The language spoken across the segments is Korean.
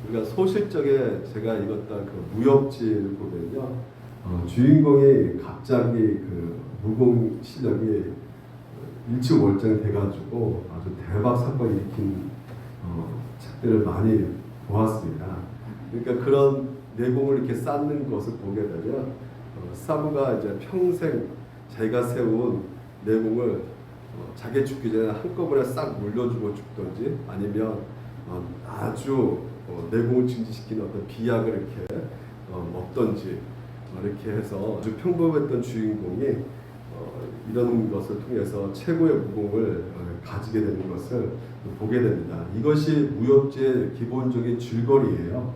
우리가 소실적에 제가 읽었던 그 무협지를 보면요, 주인공이 갑자기 그 무공 실력이 일취월장 돼가지고 아주 대박 사건을 일으킨 책들을 많이 보았습니다. 그러니까 그런 내공을 이렇게 쌓는 것을 보게 되면 사부가 이제 평생 자기가 세운 내공을 자기 죽기 전에 한꺼번에 싹 물려주고 죽든지 아니면 아주 내공을 증진시키는 어떤 비약을 이렇게 먹든지 이렇게 해서 아주 평범했던 주인공이 이런 것을 통해서 최고의 무공을 가지게 되는 것을 보게 됩니다. 이것이 무협지의 기본적인 줄거리예요.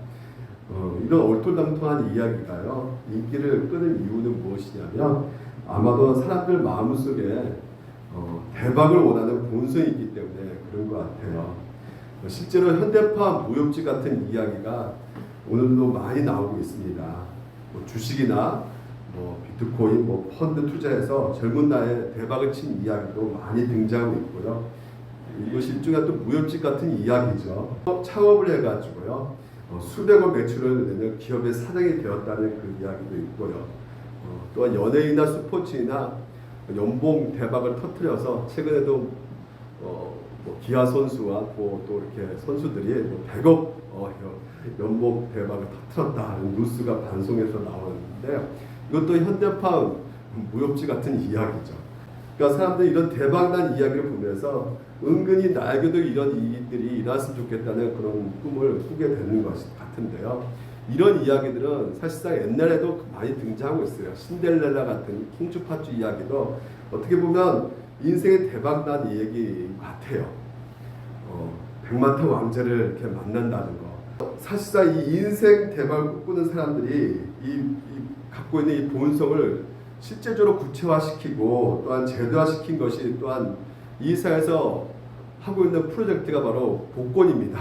이런 얼토당토한 이야기가요, 인기를 끄는 이유는 무엇이냐면 아마도 사람들 마음속에 대박을 원하는 본성이 있기 때문에 그런 것 같아요. 실제로 현대파 무협지 같은 이야기가 오늘도 많이 나오고 있습니다. 주식이나 비트코인, 펀드 투자해서 젊은 나이에 대박을 친 이야기도 많이 등장하고 있고요. 이것이 일종의 또 무협지 같은 이야기죠. 창업을 해가지고요, 수백억 매출을 내는 기업의 사장이 되었다는 그 이야기도 있고요. 또한 연예인이나 스포츠나 연봉 대박을 터뜨려서 최근에도 기아 선수와 또 이렇게 선수들이 100억 연봉 대박을 터뜨렸다는 뉴스가 방송에서 나오는데요. 이것도 현대파 무협지 같은 이야기죠. 그러니까 사람들이 이런 대박난 이야기를 보면서 은근히 나에게도 이런 일들이 일어났으면 좋겠다는 그런 꿈을 꾸게 되는 것 같은데요. 이런 이야기들은 사실상 옛날에도 많이 등장하고 있어요. 신데렐라 같은 킹주파주 이야기도 어떻게 보면 인생의 대박난 얘기 같아요. 백마탄 왕자를 이렇게 만난다는 거. 사실상 이 인생 대박을 꿈꾸는 사람들이 갖고 있는 이 본성을 실제적으로 구체화시키고 또한 제도화시킨 것이 또한 이 사회에서 하고 있는 프로젝트가 바로 복권입니다.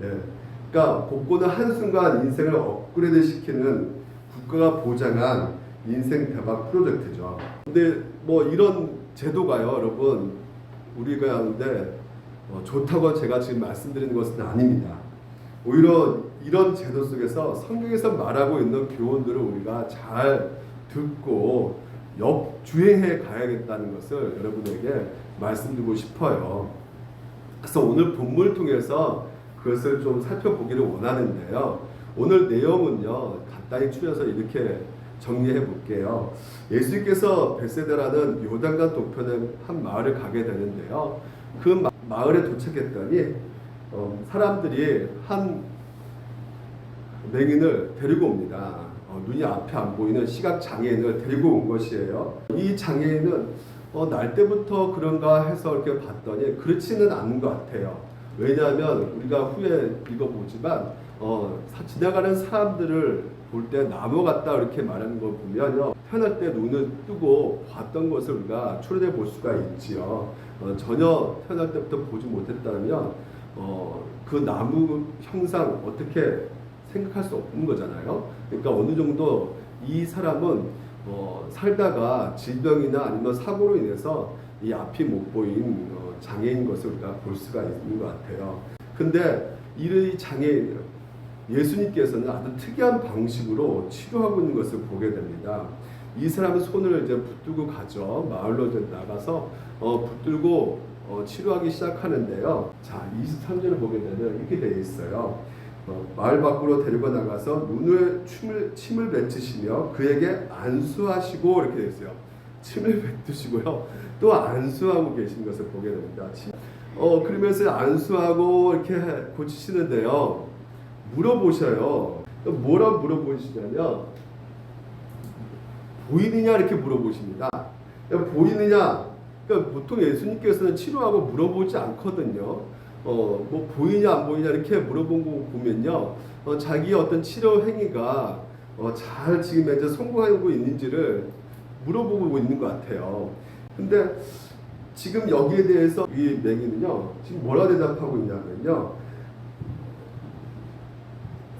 예. 그러니까 복권은 한순간 인생을 업그레이드 시키는 국가가 보장한 인생 대박 프로젝트죠. 근데 이런 제도가요, 여러분, 우리가 하는데 좋다고 제가 지금 말씀드리는 것은 아닙니다. 오히려 이런 제도 속에서 성경에서 말하고 있는 교훈들을 우리가 잘 듣고 역주행해 가야겠다는 것을 여러분에게 말씀드리고 싶어요. 그래서 오늘 본문을 통해서 그것을 좀 살펴보기를 원하는데요. 오늘 내용은요, 간단히 추려서 이렇게 정리해 볼게요. 예수님께서 벳세다라는 요단강 동편의 한 마을에 가게 되는데요. 그 마을에 도착했더니 사람들이 한 맹인을 데리고 옵니다. 눈이 앞에 안 보이는 시각 장애인을 데리고 온 것이에요. 이 장애인은 날 때부터 그런가 해서 이렇게 봤더니 그렇지는 않은 것 같아요. 왜냐하면 우리가 후에 읽어보지만 지나가는 사람들을 볼 때 나무 같다 이렇게 말하는 걸 보면요, 태어날 때 눈을 뜨고 봤던 것을 우리가 추론해 볼 수가 있지요. 전혀 태어날 때부터 보지 못했다면 그 나무 형상 어떻게 생각할 수 없는 거잖아요. 그러니까 어느 정도 이 사람은 살다가 질병이나 아니면 사고로 인해서 이 앞이 못 보인 장애인 것을 우리가 볼 수가 있는 것 같아요. 근데 이 장애인 예수님께서는 아주 특이한 방식으로 치료하고 있는 것을 보게 됩니다. 이 사람은 손을 이제 붙들고 가죠. 마을로 나가서 붙들고 치료하기 시작하는데요. 자, 23절을 보게 되면 이렇게 되어 있어요. 마을 밖으로 데리고 나가서 눈에 침을 뱉으시며 그에게 안수하시고 이렇게 되어 있어요. 침을 뱉으시고요, 또 안수하고 계신 것을 보게 됩니다. 그러면서 안수하고 이렇게 고치시는데요. 물어보셔요. 뭐라고 물어보시냐면 보이느냐 이렇게 물어보십니다. 보이느냐? 그러니까 보통 예수님께서는 치료하고 물어보지 않거든요. 보이냐 안 보이냐 이렇게 물어본 거 보면요, 자기의 어떤 치료 행위가 잘 지금 이제 성공하고 있는지를 물어보고 있는 것 같아요. 근데 지금 여기에 대해서 이 맹인은요, 지금 뭐라 대답하고 있냐면요,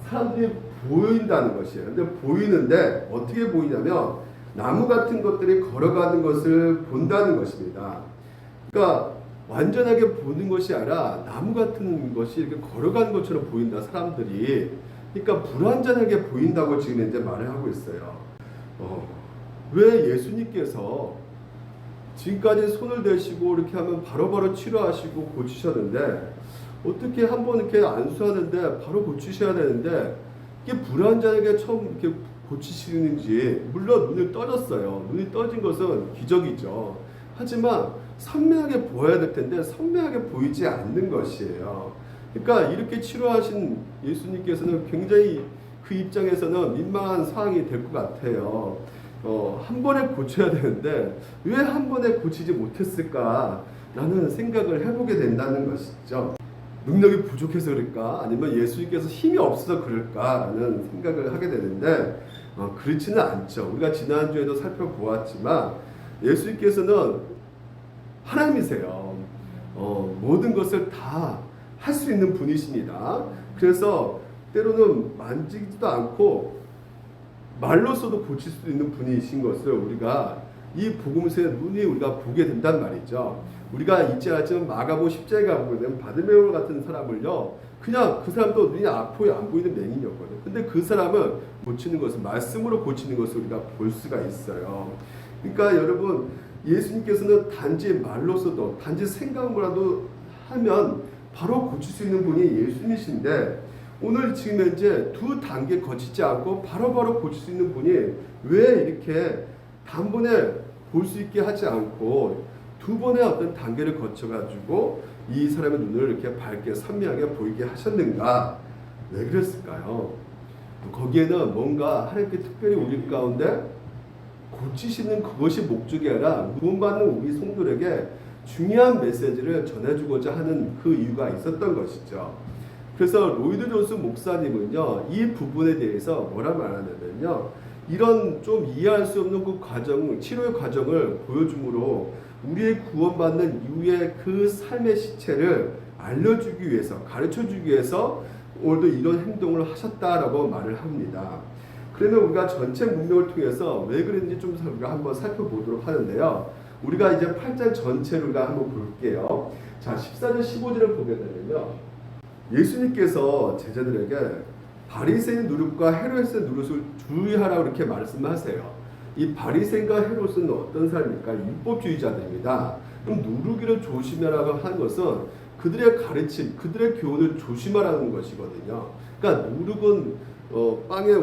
사람들이 보인다는 것이에요. 근데 보이는데 어떻게 보이냐면 나무 같은 것들이 걸어가는 것을 본다는 것입니다. 그러니까 완전하게 보는 것이 아니라 나무 같은 것이 이렇게 걸어가는 것처럼 보인다, 사람들이. 그러니까 불완전하게 보인다고 지금 이제 말을 하고 있어요. 왜 예수님께서 지금까지 손을 대시고 이렇게 하면 바로바로 치료하시고 고치셨는데, 어떻게 한번 이렇게 안수하는데 바로 고치셔야 되는데 이게 불완전하게 처음 이렇게 고치시는지. 물론 눈을 떠졌어요. 눈이 떠진 것은 기적이죠. 하지만 선명하게 보여야 될 텐데 선명하게 보이지 않는 것이에요. 그러니까 이렇게 치료하신 예수님께서는 굉장히 그 입장에서는 민망한 상황이 될 것 같아요. 한 번에 고쳐야 되는데 왜 한 번에 고치지 못했을까라는 생각을 해보게 된다는 것이죠. 능력이 부족해서 그럴까? 아니면 예수님께서 힘이 없어서 그럴까라는 생각을 하게 되는데 그렇지는 않죠. 우리가 지난주에도 살펴보았지만 예수님께서는 하나님이세요. 모든 것을 다 할 수 있는 분이십니다. 그래서 때로는 만지지도 않고 말로서도 고칠 수 있는 분이신 것을 우리가 이 복음서의 눈이 우리가 보게 된단 말이죠. 우리가 잊지 않지만 마가복 10장에 가보면 바드메오 같은 사람을요, 그냥 그 사람도 눈이 앞에 안 보이는 맹인이었거든요. 근데 그 사람은 고치는 것을, 말씀으로 고치는 것을 우리가 볼 수가 있어요. 그러니까 여러분, 예수님께서는 단지 말로서도, 단지 생각으로라도 하면 바로 고칠 수 있는 분이 예수님이신데, 오늘 지금 현재 두 단계 거치지 않고 바로바로 고칠 수 있는 분이 왜 이렇게 단번에 볼 수 있게 하지 않고 두 번의 어떤 단계를 거쳐가지고 이 사람의 눈을 이렇게 밝게 선명하게 보이게 하셨는가? 왜 그랬을까요? 거기에는 뭔가 하나님께 특별히 우리 가운데 고치시는 그것이 목적이 아니라 구원받는 우리 성도들에게 중요한 메시지를 전해주고자 하는 그 이유가 있었던 것이죠. 그래서 로이드 존스 목사님은요, 이 부분에 대해서 뭐라 말하냐면요, 이런 좀 이해할 수 없는 그 과정, 치료의 과정을 보여줌으로 우리의 구원받는 이후의 그 삶의 시체를 알려주기 위해서, 가르쳐주기 위해서 오늘도 이런 행동을 하셨다라고 말을 합니다. 그러면 우리가 전체 문맥을 통해서 왜 그랬는지 좀 우리가 한번 살펴보도록 하는데요. 우리가 이제 8장 전체를 우리가 한번 볼게요. 자, 14절 15절을 보게 되면요, 예수님께서 제자들에게 바리새인 누룩과 헤롯의 누룩을 주의하라고 이렇게 말씀하세요. 이 바리새인과 헤롯은 어떤 사람입니까? 율법주의자들입니다. 그럼 누룩이를 조심하라고 한 것은 그들의 가르침, 그들의 교훈을 조심하라는 것이거든요. 그러니까 누룩은 빵에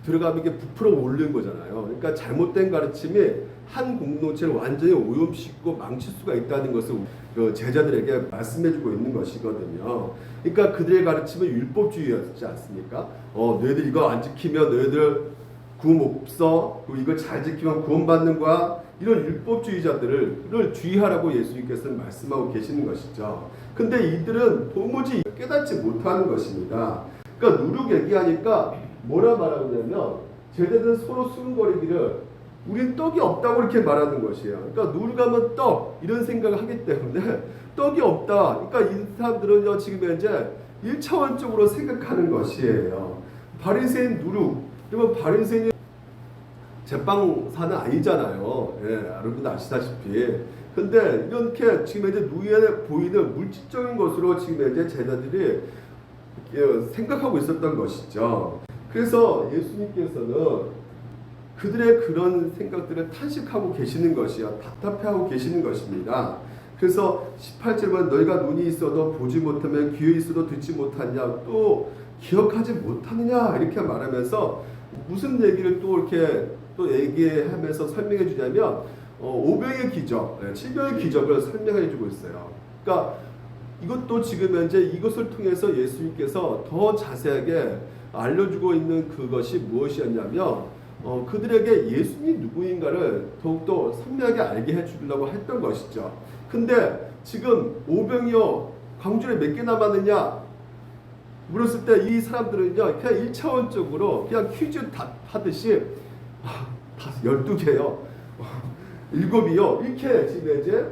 들어가면 이게 부풀어 오르는 거잖아요. 그러니까 잘못된 가르침이 한 공동체를 완전히 오염시키고 망칠 수가 있다는 것을 제자들에게 말씀해주고 있는 것이거든요. 그러니까 그들의 가르침은 율법주의였지 않습니까? 너희들 이거 안 지키면 너희들 구원 없어. 그리고 이거 잘 지키면 구원받는 거야. 이런 율법주의자들을 주의하라고 예수님께서는 말씀하고 계시는 것이죠. 근데 이들은 도무지 깨닫지 못하는 것입니다. 그러니까 누룩 얘기하니까 뭐라 말하고 있냐면, 쟤네들은 서로 수근거리기를 우린 떡이 없다고 이렇게 말하는 것이에요. 그러니까 누룩하면 떡, 이런 생각을 하기 때문에 떡이 없다. 그러니까 이 사람들은요, 지금 현재 1차원적으로 생각하는 것이에요. 바리새인 누룩, 그러면 바리새인이 제빵사는 아니잖아요. 예, 여러분 아시다시피. 근데 이렇게 지금 현재 눈에 보이는 물질적인 것으로 지금 현재 제자들이 생각하고 있었던 것이죠. 그래서 예수님께서는 그들의 그런 생각들을 탄식하고 계시는 것이요, 답답해하고 계시는 것입니다. 그래서 18절은 너희가 눈이 있어도 보지 못하면 귀에 있어도 듣지 못하냐, 또 기억하지 못하느냐, 이렇게 말하면서 무슨 얘기를 또 이렇게 또 얘기하면서 설명해 주냐면 오병의 기적, 7병의 기적을 설명해 주고 있어요. 그러니까 이것도 지금 현재 이것을 통해서 예수님께서 더 자세하게 알려주고 있는 그것이 무엇이었냐면 그들에게 예수님이 누구인가를 더욱더 선명하게 알게 해주려고 했던 것이죠. 근데 지금 오병이요, 광주에 몇 개 남았느냐 물었을 때 이 사람들은요, 그냥 1차원적으로 그냥 퀴즈 하듯이 12개요, 7이요, 이렇게 지금 이제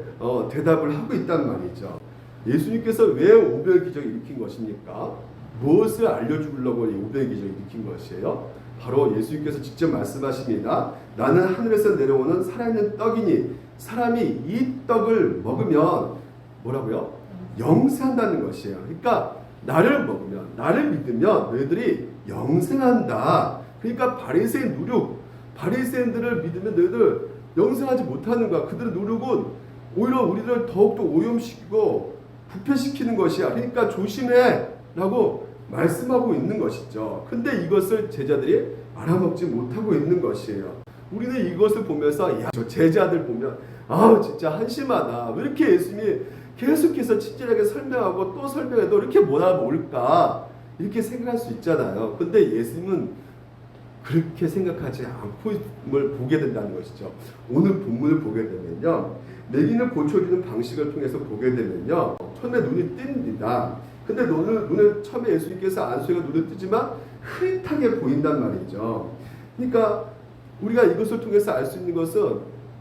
대답을 하고 있단 말이죠. 예수님께서 왜 오병의 기적을 일으킨 것입니까? 무엇을 알려주려고 이 오병의 기적을 일으킨 것이에요? 바로 예수님께서 직접 말씀하십니다. 나는 하늘에서 내려오는 살아있는 떡이니 사람이 이 떡을 먹으면 뭐라고요? 영생한다는 것이에요. 그러니까 나를 먹으면, 나를 믿으면 너희들이 영생한다. 그러니까 바리새인 누룩, 바리새인들을 믿으면 너희들 영생하지 못하는 거야. 그들의 누룩은 오히려 우리를 더욱더 오염시키고 부패시키는 것이야. 그러니까 조심해 라고 말씀하고 있는 것이죠. 근데 이것을 제자들이 알아먹지 못하고 있는 것이에요. 우리는 이것을 보면서 야, 저 제자들 보면 아 진짜 한심하다. 왜 이렇게 예수님이 계속해서 친절하게 설명하고 또 설명해도 이렇게 뭐라 모를까 이렇게 생각할 수 있잖아요. 근데 예수님은 그렇게 생각하지 않고을 보게 된다는 것이죠. 오늘 본문을 보게 되면요, 내기는 고쳐주는 방식을 통해서 보게 되면요, 처음에 눈이 띕니다. 근데 눈을 처음에 예수님께서 안수해가 눈을 뜨지만 흐릿하게 보인단 말이죠. 그러니까 우리가 이것을 통해서 알 수 있는 것은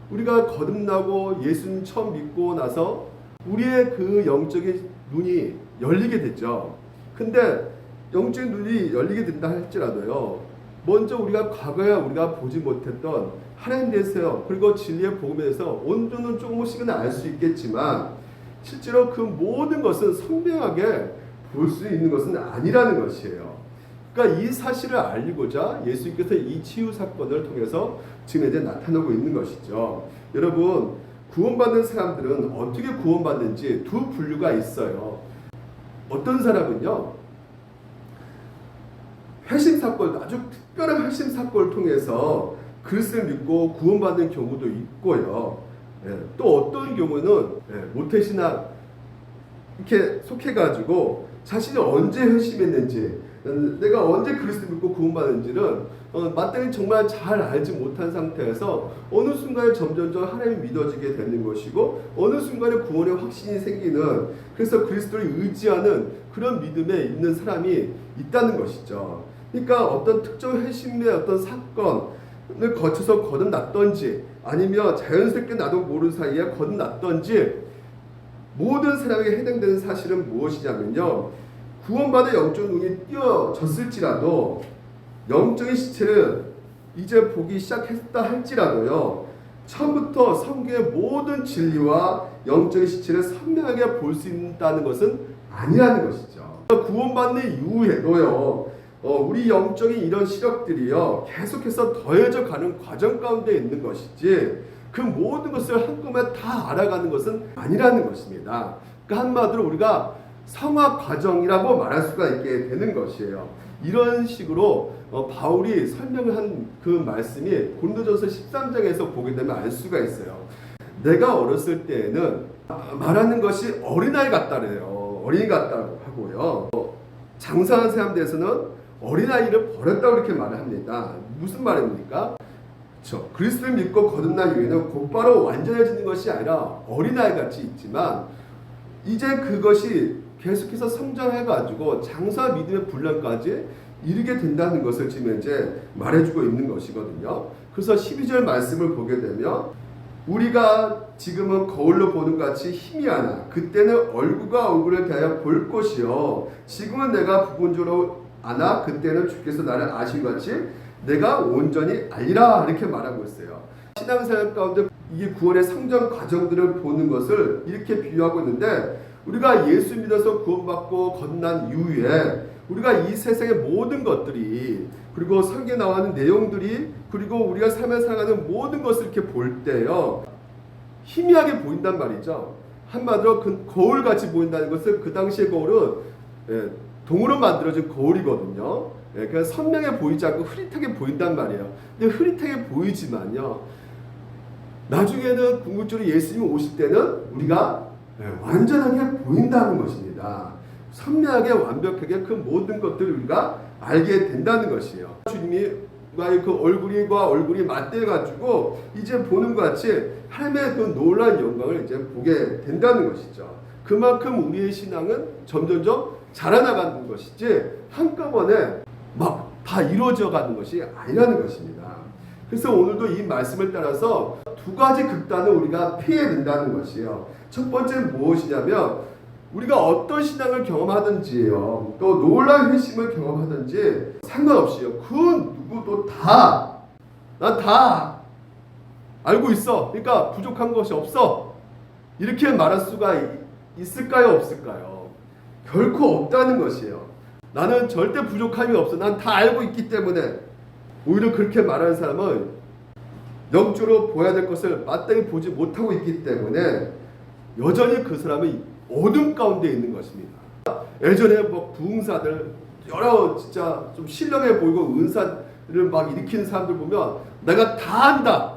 우리가 거듭나고 예수님 처음 믿고 나서 우리의 그 영적인 눈이 열리게 되죠. 근데 영적인 눈이 열리게 된다 할지라도요, 먼저 우리가 과거에 우리가 보지 못했던 하나님 대해서 그리고 진리의 복음에 대해서 온전은 조금씩은 알 수 있겠지만 실제로 그 모든 것은 선명하게 볼 수 있는 것은 아니라는 것이에요. 그러니까 이 사실을 알리고자 예수님께서 이 치유 사건을 통해서 지금 이제 나타나고 있는 것이죠. 여러분, 구원받는 사람들은 어떻게 구원받는지 두 분류가 있어요. 어떤 사람은요, 회심 사건, 아주 특별한 회심 사건을 통해서 그리스도를 믿고 구원받는 경우도 있고요. 또 어떤 경우는 모태신앙 이렇게 속해가지고 자신이 언제 회심했는지, 내가 언제 그리스도 믿고 구원받는지는 마땅히 정말 잘 알지 못한 상태에서 어느 순간에 점점점 하나님이 믿어지게 되는 것이고 어느 순간에 구원의 확신이 생기는, 그래서 그리스도를 의지하는 그런 믿음에 있는 사람이 있다는 것이죠. 그러니까 어떤 특정 회심의 어떤 사건을 거쳐서 거듭났던지 아니면 자연스럽게 나도 모르는 사이에 거듭났던지 모든 사람에게 해당되는 사실은 무엇이냐면요, 구원받아 영적 눈이 띄어졌을지라도 영적인 시체를 이제 보기 시작했다 할지라도요, 처음부터 성경의 모든 진리와 영적인 시체를 선명하게 볼 수 있다는 것은 아니라는 것이죠. 구원받는 이후에도요, 우리 영적인 이런 시력들이요 계속해서 더해져 가는 과정 가운데 있는 것이지 그 모든 것을 한꺼번에 다 알아가는 것은 아니라는 것입니다. 그러니까 한마디로 우리가 성화 과정이라고 말할 수가 있게 되는 것이에요. 이런 식으로 바울이 설명을 한 그 말씀이 고린도전서 13장에서 보게 되면 알 수가 있어요. 내가 어렸을 때에는 말하는 것이 어린아이 같다래요. 어린이 같다고 하고요. 장사하는 사람들에서는 어린아이를 버렸다고 이렇게 말을 합니다. 무슨 말입니까? 그렇죠. 그리스도를 믿고 거듭난 이후에는 곧바로 완전해지는 것이 아니라 어린아이같이 있지만 이제 그것이 계속해서 성장해가지고 장사 믿음의 분량까지 이르게 된다는 것을 지금 이제 말해주고 있는 것이거든요. 그래서 12절 말씀을 보게 되면 우리가 지금은 거울로 보는 같이 희미하나 그때는 얼굴과 얼굴을 대하여 볼 것이요 지금은 내가 부분적으로 아나 그때는 주께서 나를 아심같이 내가 온전히 알리라 이렇게 말하고 있어요. 신앙생활 가운데 이게 구원의 성장 과정들을 보는 것을 이렇게 비유하고 있는데 우리가 예수 믿어서 구원받고 거듭난 이후에 우리가 이 세상의 모든 것들이 그리고 성경에 나오는 내용들이 그리고 우리가 삶을 살아가는 모든 것을 이렇게 볼 때요 희미하게 보인단 말이죠. 한마디로 그 거울같이 보인다는 것은 그 당시의 거울은 동으로 만들어진 거울이거든요. 그냥 선명해 보이지 않고 흐릿하게 보인단 말이에요. 근데 흐릿하게 보이지만요 나중에는 궁극적으로 예수님이 오실 때는 우리가 완전하게 보인다는 것입니다. 선명하게 완벽하게 그 모든 것들을 우리가 알게 된다는 것이에요. 주님과의 그 얼굴과 얼굴이 맞대가지고 이제 보는 것 같이 하나님의 그 놀라운 영광을 이제 보게 된다는 것이죠. 그만큼 우리의 신앙은 점점점 자라나가는 것이지 한꺼번에 막 다 이루어져 가는 것이 아니라는 것입니다. 그래서 오늘도 이 말씀을 따라서 두 가지 극단을 우리가 피해야 된다는 것이에요. 첫 번째는 무엇이냐면 우리가 어떤 신앙을 경험하든지요 또 놀라운 회심을 경험하든지 상관없이요 그 누구도 난 다 알고 있어 그러니까 부족한 것이 없어 이렇게 말할 수가 있을까요? 없을까요? 결코 없다는 것이에요. 나는 절대 부족함이 없어. 난 다 알고 있기 때문에. 오히려 그렇게 말하는 사람은 영적으로 보아야 될 것을 마땅히 보지 못하고 있기 때문에 여전히 그 사람은 어둠 가운데 있는 것입니다. 예전에 뭐 부흥사들 여러 진짜 좀 신령해 보이고 은사를 막 일으키는 사람들 보면 내가 다 안다.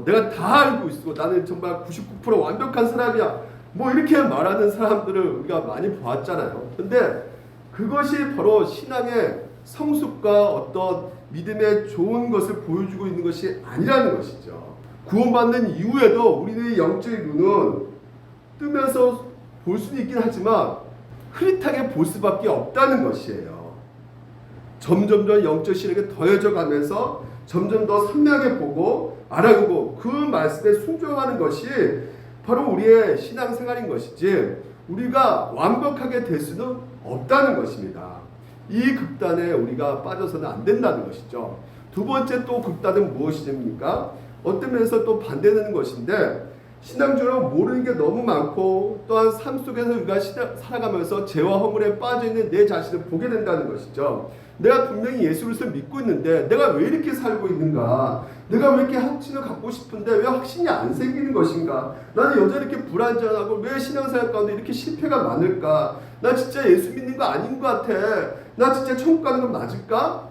내가 다 알고 있고 나는 정말 99% 완벽한 사람이야. 뭐 이렇게 말하는 사람들을 우리가 많이 보았잖아요. 근데 그것이 바로 신앙의 성숙과 어떤 믿음의 좋은 것을 보여주고 있는 것이 아니라는 것이죠. 구원받는 이후에도 우리의 영적인 눈은 뜨면서 볼 수는 있긴 하지만 흐릿하게 볼 수밖에 없다는 것이에요. 점점 더 영적 시력이 더해져 가면서 점점 더 선명하게 보고 알아보고 그 말씀에 순종하는 것이 바로 우리의 신앙생활인 것이지 우리가 완벽하게 될 수는 없다는 것입니다. 이 극단에 우리가 빠져서는 안 된다는 것이죠. 두 번째 또 극단은 무엇입니까? 어떤 면에서 또 반대되는 것인데 신앙적으로 모르는 게 너무 많고 또한 삶 속에서 우리가 살아가면서 죄와 허물에 빠져있는 내 자신을 보게 된다는 것이죠. 내가 분명히 예수 그리스도를 믿고 있는데 내가 왜 이렇게 살고 있는가? 내가 왜 이렇게 확신을 갖고 싶은데 왜 확신이 안 생기는 것인가? 나는 여전히 이렇게 불안전하고 왜 신앙생활 가운데 이렇게 실패가 많을까? 나 진짜 예수 믿는 거 아닌 것 같아. 나 진짜 천국 가는 건 맞을까?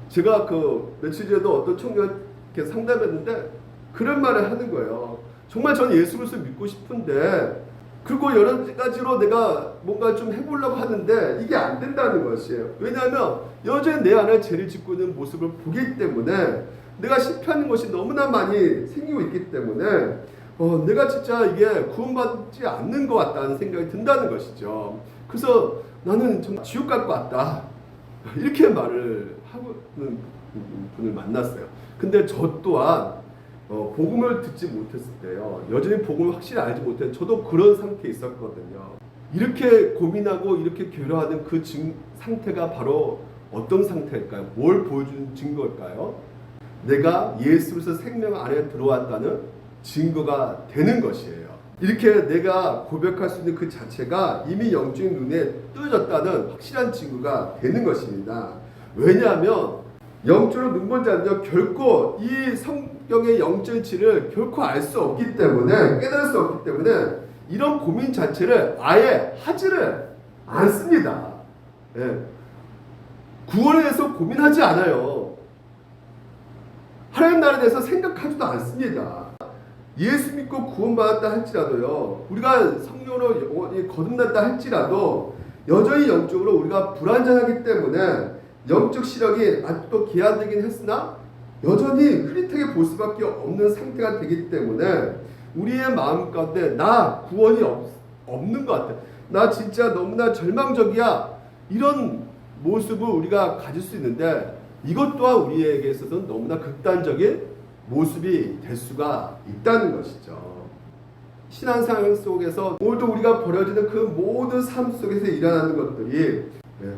제가 그 며칠 전에도 어떤 청년께 상담했는데 그런 말을 하는 거예요. 정말 저는 예수 그리스도를 믿고 싶은데 그리고 여러 가지로 내가 뭔가 좀 해보려고 하는데 이게 안 된다는 것이에요. 왜냐하면 여전히 내 안에 죄를 짓고 있는 모습을 보기 때문에 내가 실패하는 것이 너무나 많이 생기고 있기 때문에 내가 진짜 이게 구원받지 않는 것 같다는 생각이 든다는 것이죠. 그래서 나는 정말 지옥 갈 것 같다. 이렇게 말을 하는 분을 만났어요. 근데 저 또한 복음을 듣지 못했을 때요. 여전히 복음을 확실히 알지 못해. 저도 그런 상태에 있었거든요. 이렇게 고민하고 이렇게 괴로워하는 그 상태가 바로 어떤 상태일까요? 뭘 보여주는 증거일까요? 내가 예수 그리스도 생명 안에 들어왔다는 증거가 되는 것이에요. 이렇게 내가 고백할 수 있는 그 자체가 이미 영적인 눈에 뜨여졌다는 확실한 증거가 되는 것입니다. 왜냐하면 영적으로 눈먼 자는요 결코 이 성경의 영적인 진리를 결코 알 수 없기 때문에 깨달을 수 없기 때문에 이런 고민 자체를 아예 하지를 않습니다. 예. 구원에 대해서 고민하지 않아요. 하나님 나라에 대해서 생각하지도 않습니다. 예수 믿고 구원받았다 할지라도요 우리가 성령으로 영원히 거듭났다 할지라도 여전히 영적으로 우리가 불완전하기 때문에 영적 시력이 아직도 개안되긴 했으나 여전히 흐릿하게 볼 수밖에 없는 상태가 되기 때문에 우리의 마음 가운데 나 구원이 없는 것 같아. 나 진짜 너무나 절망적이야. 이런 모습을 우리가 가질 수 있는데 이것 또한 우리에게 있어서는 너무나 극단적인 모습이 될 수가 있다는 것이죠. 신앙생활 속에서 오늘도 우리가 벌어지는 그 모든 삶 속에서 일어나는 것들이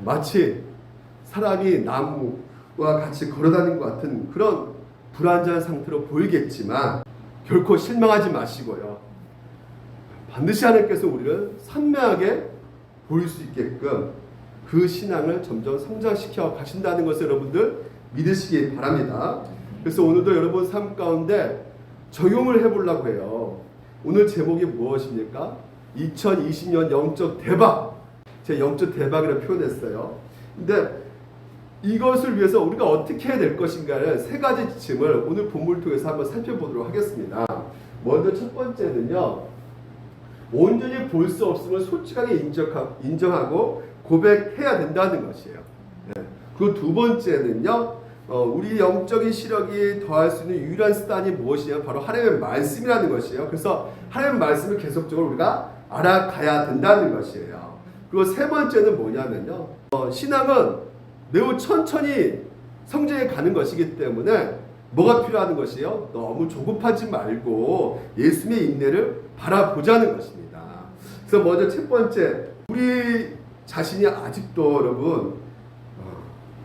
마치 사람이 나무와 같이 걸어다니는 것 같은 그런 불안정한 상태로 보이겠지만 결코 실망하지 마시고요. 반드시 하나님께서 우리를 선명하게 보일 수 있게끔 그 신앙을 점점 성장시켜 가신다는 것을 여러분들 믿으시기 바랍니다. 그래서 오늘도 여러분 삶 가운데 적용을 해보려고 해요. 오늘 제목이 무엇입니까? 2020년 영적 대박. 제가 영적 대박이라고 표현했어요. 근데 이것을 위해서 우리가 어떻게 해야 될 것인가를 세 가지 지침을 오늘 본문을 통해서 한번 살펴보도록 하겠습니다. 먼저 첫 번째는요. 온전히 볼 수 없음을 솔직하게 인정하고 고백해야 된다는 것이에요. 네. 그리고 두 번째는요. 우리 영적인 시력이 더할 수 있는 유일한 수단이 무엇이냐? 바로 하나님의 말씀이라는 것이에요. 그래서 하나님의 말씀을 계속적으로 우리가 알아가야 된다는 것이에요. 그리고 세 번째는 뭐냐면요. 신앙은 매우 천천히 성장해 가는 것이기 때문에 뭐가 필요한 것이요? 너무 조급하지 말고 예수님의 인내를 바라보자는 것입니다. 그래서 먼저 첫 번째, 우리 자신이 아직도 여러분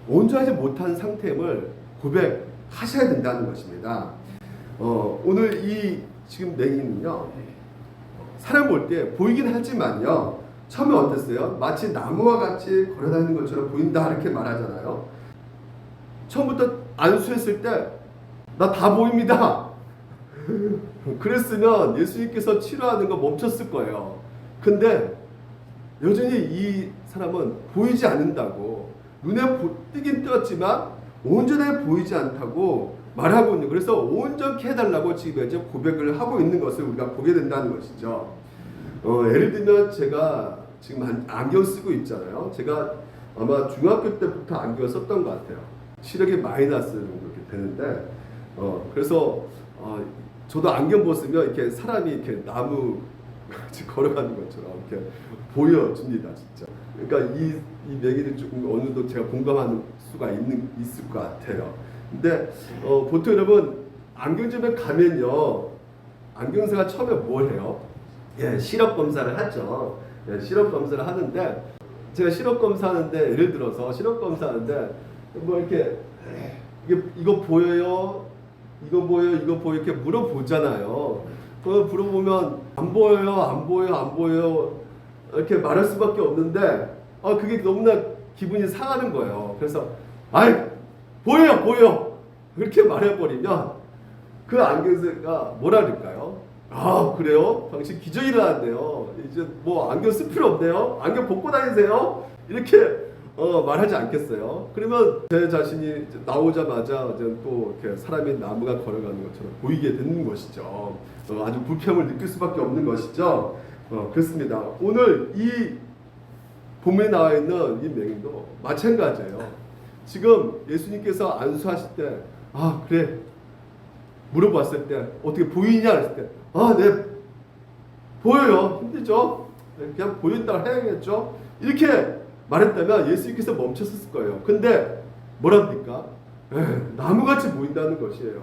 온전하지 못한 상태임을 고백하셔야 된다는 것입니다. 오늘 이 지금 맹인은요 사람 볼 때 보이긴 하지만요. 처음에 어땠어요? 마치 나무와 같이 걸어다니는 것처럼 보인다 이렇게 말하잖아요. 처음부터 안수했을 때 나 다 보입니다. 그랬으면 예수님께서 치료하는 거 멈췄을 거예요. 근데 여전히 이 사람은 보이지 않는다고, 눈에 뜨긴 떴지만 온전히 보이지 않다고 말하고 있는, 그래서 온전케 해달라고 지금 이제 고백을 하고 있는 것을 우리가 보게 된다는 것이죠. 예를 들면 제가 지금 안경 쓰고 있잖아요. 제가 아마 중학교 때부터 안경을 썼던 것 같아요. 시력이 마이너스 정도 이렇게 되는데, 그래서 저도 안경 벗으면 이렇게 사람이 이렇게 나무 같이 걸어가는 것처럼 이렇게 보여집니다, 진짜. 그러니까 이 얘기를 조금 어느 정도 제가 공감하는 수가 있을 것 같아요. 근데 보통 여러분 안경점에 가면요, 안경사가 처음에 뭘 해요? 예, 시력 검사를 하죠. 예, 시력 검사를 하는데, 제가 시력 검사하는데, 예를 들어서 시력 검사하는데 뭐 이렇게 이거 보여요? 이거 보여요? 이거 보여요? 이렇게 물어보잖아요. 물어보면 안 보여요, 안 보여요, 안 보여요 이렇게 말할 수밖에 없는데, 그게 너무나 기분이 상하는 거예요. 그래서 아이 보여요, 보여 그렇게 말해버리면 그 안경사가 뭐라 그럴까요? 아 그래요? 당신 기저귀 일어났네요. 이제 뭐 안경 쓸 필요 없네요. 안경 벗고 다니세요. 이렇게 말하지 않겠어요? 그러면 제 자신이 나오자마자 또 이렇게 사람이 나무가 걸어가는 것처럼 보이게 되는 것이죠. 아주 불평을 느낄 수밖에 없는 것이죠. 그렇습니다. 오늘 이 본문에 나와 있는 이 맹인도 마찬가지예요. 지금 예수님께서 안수하실 때, 그래 물어봤을 때 어떻게 보이냐 했을 때, 네 보여요. 힘들죠? 그냥 보인다고 해야겠죠? 이렇게 말했다면 예수님께서 멈췄을 거예요. 근데 뭐랍니까? 나무같이 보인다는 것이에요.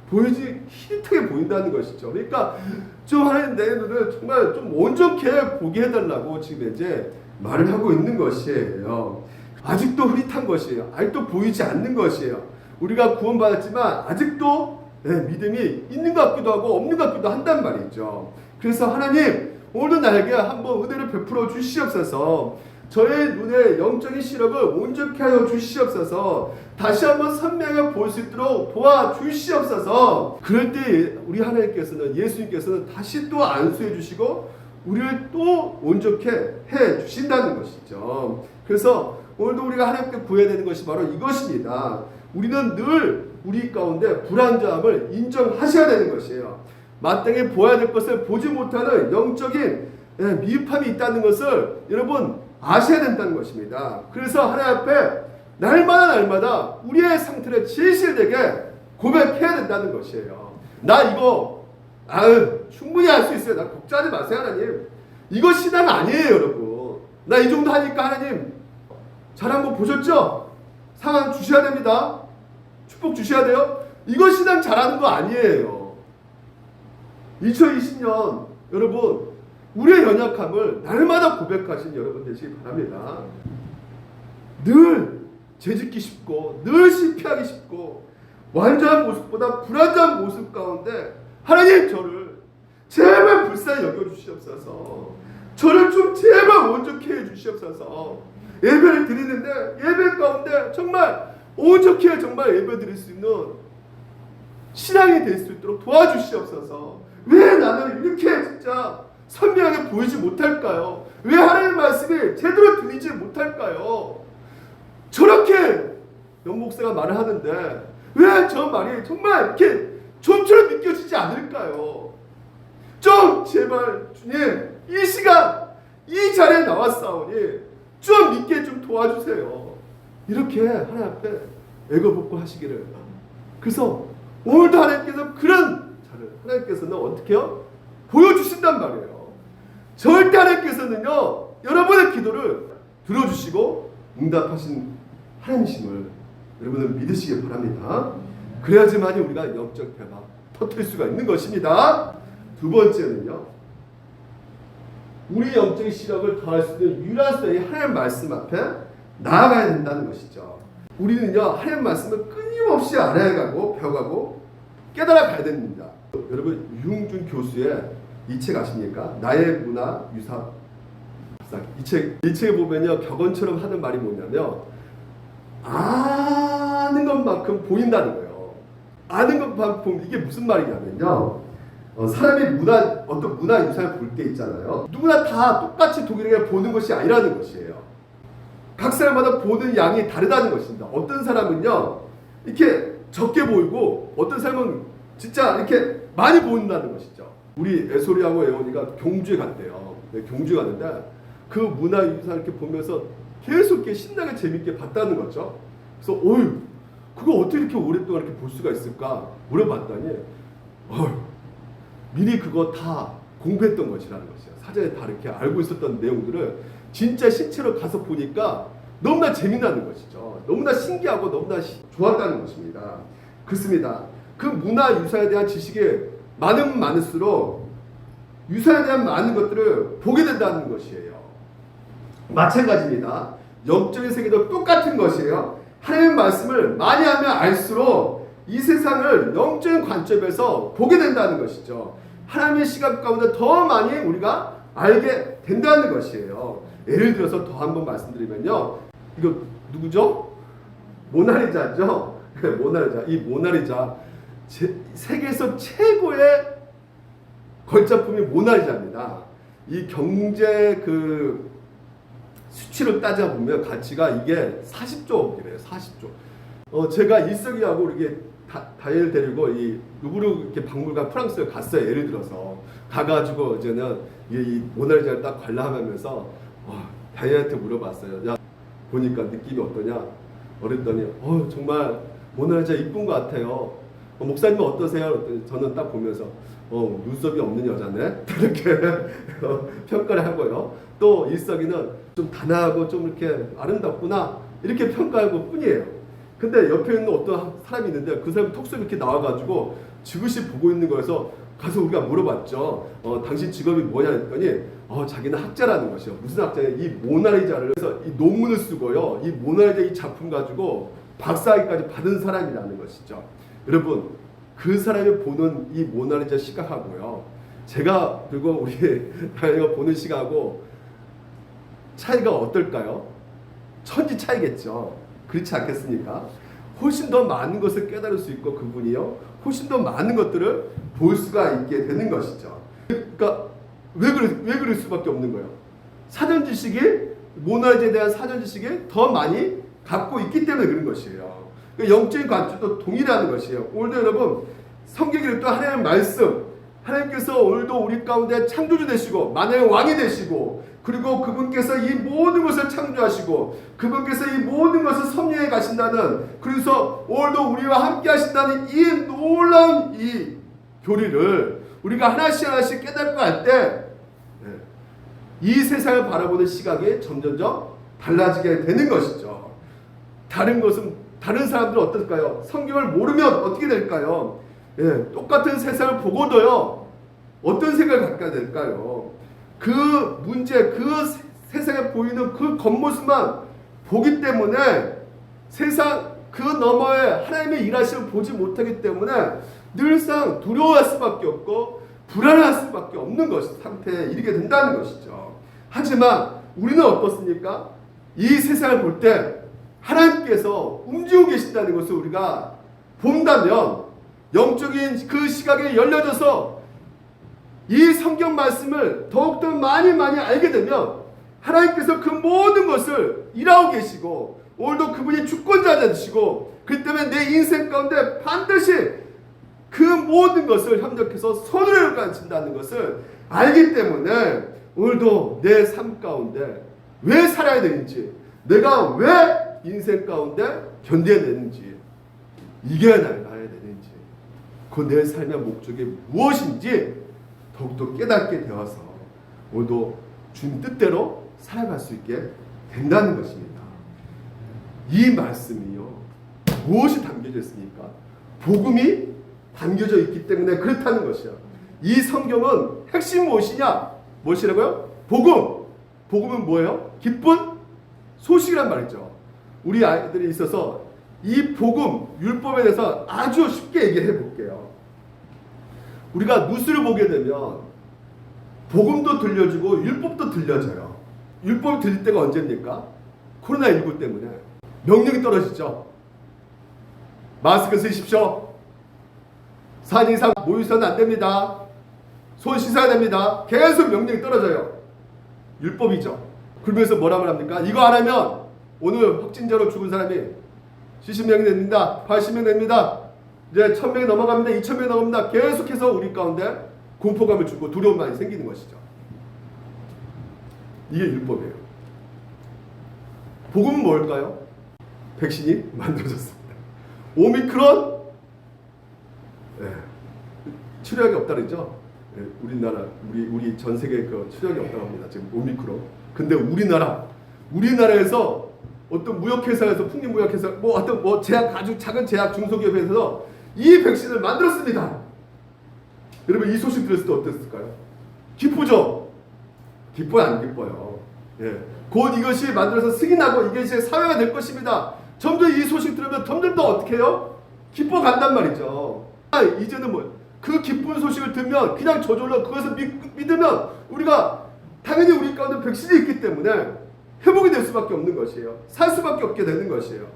보이지 희릿하게 보인다는 것이죠. 그러니까 좀 하나님 내 눈을 정말 좀 온전케 보게 해달라고 지금 이제 말을 하고 있는 것이에요. 아직도 흐릿한 것이에요. 아직도 보이지 않는 것이에요. 우리가 구원받았지만 아직도 믿음이 있는 것 같기도 하고 없는 것 같기도 한단 말이죠. 그래서 하나님 오늘도 나에게 한번 은혜를 베풀어 주시옵소서. 저의 눈에 영적인 시력을 온전케 하여 주시옵소서. 다시 한번 선명하게 볼 수 있도록 도와주시옵소서. 그럴 때 우리 하나님께서는, 예수님께서는 다시 또 안수해 주시고 우리를 또 온전케 해 주신다는 것이죠. 그래서 오늘도 우리가 하나님께 구해야 되는 것이 바로 이것입니다. 우리는 늘 우리 가운데 불안정함을 인정하셔야 되는 것이에요. 마땅히 보아야 될 것을 보지 못하는 영적인 미흡함이 있다는 것을 여러분 아셔야 된다는 것입니다. 그래서 하나님 앞에 날마다 우리의 상태를 진실되게 고백해야 된다는 것이에요. 나 이거 충분히 할 수 있어요. 나 걱정하지 마세요, 하나님. 이거 신앙 아니에요, 여러분. 나 이 정도 하니까 하나님 잘한 거 보셨죠? 상황 주셔야 됩니다. 축복 주셔야 돼요. 이거 신앙 잘하는 거 아니에요. 2020년 여러분 우리의 연약함을 날마다 고백하신 여러분 되시기 바랍니다. 늘 죄짓기 쉽고 늘 실패하기 쉽고 완전한 모습보다 불완전한 모습 가운데 하나님 저를 제발 불쌍히 여겨주시옵소서. 저를 좀 제발 온전케 해주시옵소서. 예배를 드리는데 예배 가운데 정말 온전케 정말 예배 드릴 수 있는 신앙이 될 수 있도록 도와주시옵소서. 왜 나는 이렇게 진짜 선명하게 보이지 못할까요? 왜 하나님의 말씀이 제대로 들리지 못할까요? 저렇게 영목사가 말을 하는데 왜 저 말이 정말 이렇게 좀처럼 느껴지지 않을까요? 좀 제발 주님 이 시간 이 자리에 나왔사오니 좀 믿게 좀 도와주세요. 이렇게 하나님 앞에 애걸복걸 하시기를. 그래서 오늘도 하나님께서 그런 자를 하나님께서는 어떻게 해요? 보여주신단 말이에요. 절대 하나님께서는요 여러분의 기도를 들어주시고 응답하신 하나님이심을 여러분은 믿으시기 바랍니다. 그래야지만이 우리가 영적 대박 터뜨릴 수가 있는 것입니다. 두 번째는요, 우리 영적인 시력을 더할 수 있는 유일한 수단이 하나님 말씀 앞에 나아가야 된다는 것이죠. 우리는요 하나님 말씀을 끊임없이 알아가고 배워가고 깨달아 가야 됩니다. 여러분 유흥준 교수의 이 책 아십니까? 나의 문화 유산. 이 책에 보면요, 격언처럼 하는 말이 뭐냐면 아는 것만큼 보인다는 거예요. 아는 것만큼. 이게 무슨 말이냐면요, 사람이 어떤 문화 유산을 볼 때 있잖아요. 누구나 다 똑같이 동일하게 보는 것이 아니라는 것이에요. 각 사람마다 보는 양이 다르다는 것입니다. 어떤 사람은요, 이렇게 적게 보이고 어떤 사람은 진짜 이렇게 많이 보인다는 것이죠. 우리 애솔이하고 애원이가 경주에 갔대요. 네, 경주에 갔는데 그 문화 유산을 이렇게 보면서 계속 이렇게 신나게 재밌게 봤다는 거죠. 그래서 어휴, 그거 어떻게 이렇게 오랫동안 이렇게 볼 수가 있을까 물어봤더니 미리 그거 다 공부했던 것이라는 것이야. 사전에 다 이렇게 알고 있었던 내용들을 진짜 실제로 가서 보니까 너무나 재미나는 것이죠. 너무나 신기하고 너무나 좋았다는 것입니다. 그렇습니다. 그 문화 유산에 대한 지식이 많을수록 유산에 대한 많은 것들을 보게 된다는 것이에요. 마찬가지입니다. 영적인 세계도 똑같은 것이에요. 하나님의 말씀을 많이 하면 알수록 이 세상을 영적인 관점에서 보게 된다는 것이죠. 하나님의 시각 가운데 더 많이 우리가 알게 된다는 것이에요. 예를 들어서 더 한번 말씀드리면요, 이거 누구죠? 모나리자죠. 모나리자. 이 모나리자 세계에서 최고의 걸작품이 모나리자입니다. 이 경제 수치로 따져보면 가치가 이게 40조이래요. 40조. 제가 일석이하고 이렇게 다이엘 데리고 이 루브르 이렇게 박물관 프랑스에 갔어요. 예를 들어서 가가지고 이제는 이 모나리자를 딱 관람하면서 다이엘한테 물어봤어요. 야, 보니까 느낌이 어떠냐? 그랬더니 정말 모나리자 이쁜 것 같아요. 목사님은 어떠세요? 그랬더니 저는 딱 보면서 눈썹이 없는 여자네? 이렇게 평가를 하고요. 또 일석이는 좀 단아하고 좀 이렇게 아름답구나 이렇게 평가하고 뿐이에요. 근데 옆에 있는 어떤 사람이 있는데 그 사람이 톡 쏘고 이렇게 나와가지고 지그시 보고 있는 거여서 가서 우리가 물어봤죠. 당신 직업이 뭐냐 했더니 자기는 학자라는 것이요. 무슨 학자냐? 이 모나리자를 해서 이 논문을 쓰고요. 이 모나리자 이 작품 가지고 박사학위까지 받은 사람이라는 것이죠. 여러분, 그 사람이 보는 이 모나리자 시각하고요, 제가 그리고 우리 다이가 보는 시각하고 차이가 어떨까요? 천지 차이겠죠. 그렇지 않겠습니까? 훨씬 더 많은 것을 깨달을 수 있고 그분이요, 훨씬 더 많은 것들을 볼 수가 있게 되는 것이죠. 그러니까 왜 그럴 수밖에 없는 거예요? 사전 지식이, 모나리자에 대한 사전 지식이 더 많이 갖고 있기 때문에 그런 것이에요. 영적인 관점도 동일하는 것이에요. 오늘도 여러분, 성경에 또 하나님의 말씀, 하나님께서 오늘도 우리 가운데 창조주 되시고 만왕의 왕이 되시고, 그리고 그분께서 이 모든 것을 창조하시고 그분께서 이 모든 것을 섭리해 가신다는, 그래서 오늘도 우리와 함께 하신다는 이 놀라운 이 교리를 우리가 하나씩 하나씩 깨닫고 할 때 이 세상을 바라보는 시각이 점점점 달라지게 되는 것이죠. 다른 사람들은 어떨까요? 성경을 모르면 어떻게 될까요? 똑같은 세상을 보고도요, 어떤 생각을 갖게 될까요? 그 문제, 그 세상에 보이는 그 겉모습만 보기 때문에 세상 그 너머에 하나님의 일하심을 보지 못하기 때문에 늘상 두려워할 수밖에 없고 불안할 수밖에 없는 상태에 이르게 된다는 것이죠. 하지만 우리는 어떻습니까? 이 세상을 볼 때 하나님께서 움직이고 계신다는 것을 우리가 본다면, 영적인 그 시각에 열려져서 이 성경 말씀을 더욱더 많이 알게 되면 하나님께서 그 모든 것을 일하고 계시고 오늘도 그분이 주권자 되시고, 그렇기 때문에 내 인생 가운데 반드시 그 모든 것을 협력해서 손으로 가르친다는 것을 알기 때문에 오늘도 내 삶 가운데 왜 살아야 되는지, 내가 왜 인생 가운데 견뎌야 되는지, 이겨야 나가야 되는지, 그 내 삶의 목적이 무엇인지 더욱더 깨닫게 되어서 오늘도 주님 뜻대로 살아갈 수 있게 된다는 것입니다. 이 말씀이요, 무엇이 담겨져 있습니까? 복음이 담겨져 있기 때문에 그렇다는 것이야. 이 성경은 핵심 무엇이냐? 무엇이라고요? 복음. 복음은 뭐예요? 기쁜 소식이란 말이죠. 우리 아이들이 있어서 이 복음, 율법에 대해서 아주 쉽게 얘기해 볼게요. 우리가 뉴스를 보게 되면 복음도 들려주고 율법도 들려줘요. 율법이 들릴 때가 언제입니까? 코로나19 때문에 명령이 떨어지죠. 마스크 쓰십시오. 4인 이상 모여서는 안 됩니다. 손 씻어야 됩니다. 계속 명령이 떨어져요. 율법이죠. 그러면서 뭐라고 합니까? 이거 안 하면 오늘 확진자로 죽은 사람이 70명이 됩니다. 80명 됩니다. 이제 1000명이 넘어갑니다. 2000명이 넘어갑니다. 계속해서 우리 가운데 공포감을 주고 두려움만이 생기는 것이죠. 이게 율법이에요. 복음은 뭘까요? 백신이 만들어졌습니다. 오미크론 치료약이 없다 그러죠. 우리나라 우리 전 세계에 그 치료약이 없다고 합니다. 지금 오미크론. 근데 우리나라에서 어떤 무역회사에서 풍림무역회사 어떤 제약 아주 작은 제약 중소기업에서 이 백신을 만들었습니다. 여러분 이 소식 들었을 때 어땠을까요? 기쁘죠? 기뻐요, 안 기뻐요? 곧 이것이 만들어서 승인하고 이것이 사회가 될 것입니다. 점점 이 소식 들으면 점점 더 어떻게 해요? 기뻐 간단 말이죠. 이제는 그 기쁜 소식을 들으면 그냥 저절로 그것을 믿으면 우리가 당연히 우리 가운데 백신이 있기 때문에 회복이 될 수밖에 없는 것이에요. 살 수밖에 없게 되는 것이에요.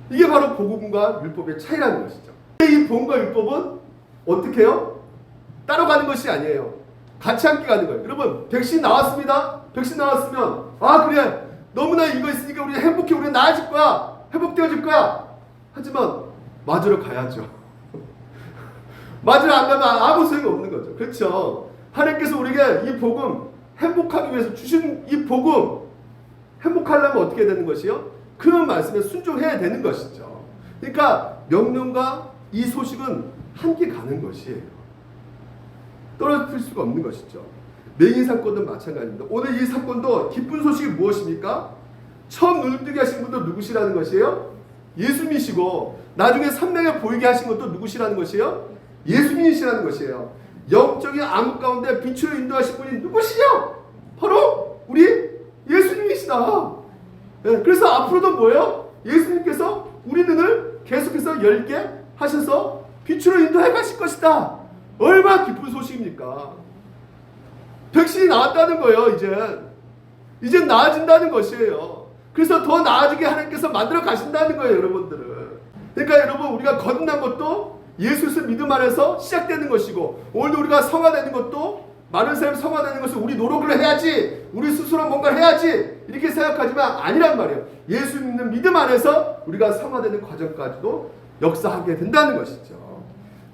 이게 바로 복음과 율법의 차이라는 것이죠. 이 복음과 율법은 어떻게 해요? 따로 가는 것이 아니에요. 같이 함께 가는 거예요. 여러분 백신 나왔습니다. 백신 나왔으면 그래 너무나 이거 있으니까 우리 행복해, 우리 나아질 거야, 회복되어질 거야. 하지만 맞으러 가야죠. 맞으러 안 가면 아무 소용이 없는 거죠. 그렇죠? 하나님께서 우리에게 이 복음 행복하기 위해서 주신 이 복음 행복하려면 어떻게 되는 것이요? 그 말씀에 순종해야 되는 것이죠. 그러니까 명령과 이 소식은 함께 가는 것이에요. 떨어질 수가 없는 것이죠. 맹인 사건도 마찬가지입니다. 오늘 이 사건도 기쁜 소식이 무엇입니까? 처음 눈을 뜨게 하신 분도 누구시라는 것이에요? 예수님이시고 나중에 산명에 보이게 하신 것도 누구시라는 것이에요? 예수님이시라는 것이에요. 영적인 암흑 가운데 빛으로 인도하신 분이 누구시냐? 바로 우리 예수님이시다. 그래서 앞으로도 뭐예요? 예수님께서 우리 눈을 계속해서 열게 하셔서 빛으로 인도해 가실 것이다. 얼마나 기쁜 소식입니까? 백신이 나왔다는 거예요. 이제 나아진다는 것이에요. 그래서 더 나아지게 하나님께서 만들어 가신다는 거예요, 여러분들은. 그러니까 여러분 우리가 거듭난 것도 예수의 믿음 안에서 시작되는 것이고, 오늘도 우리가 성화되는 것도 많은 사람이 성화되는 것은 우리 노력을 해야지, 우리 스스로 뭔가를 해야지 이렇게 생각하지만 아니란 말이에요. 예수 믿는 믿음 안에서 우리가 성화되는 과정까지도 역사하게 된다는 것이죠.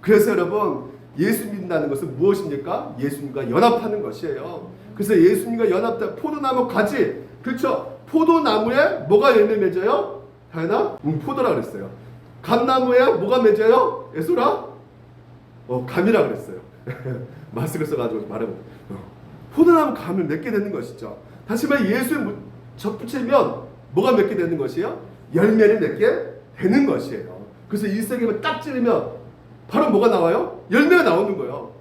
그래서 여러분 예수 믿는다는 것은 무엇입니까? 예수님과 연합하는 것이에요. 그래서 예수님과 연합된 포도나무 가지, 그렇죠? 포도나무에 뭐가 열매 맺어요? 다현아? 포도라 그랬어요. 감나무에 뭐가 맺어요? 예수라? 감이라 그랬어요. 마스크를 써가지고 말하면 포도나무 감을 맺게 되는 것이죠. 다시 말해 예수에 접붙이면 뭐가 맺게 되는 것이에요? 열매를 맺게 되는 것이에요. 그래서 일생에 딱 찌르면 바로 뭐가 나와요? 열매가 나오는 거예요.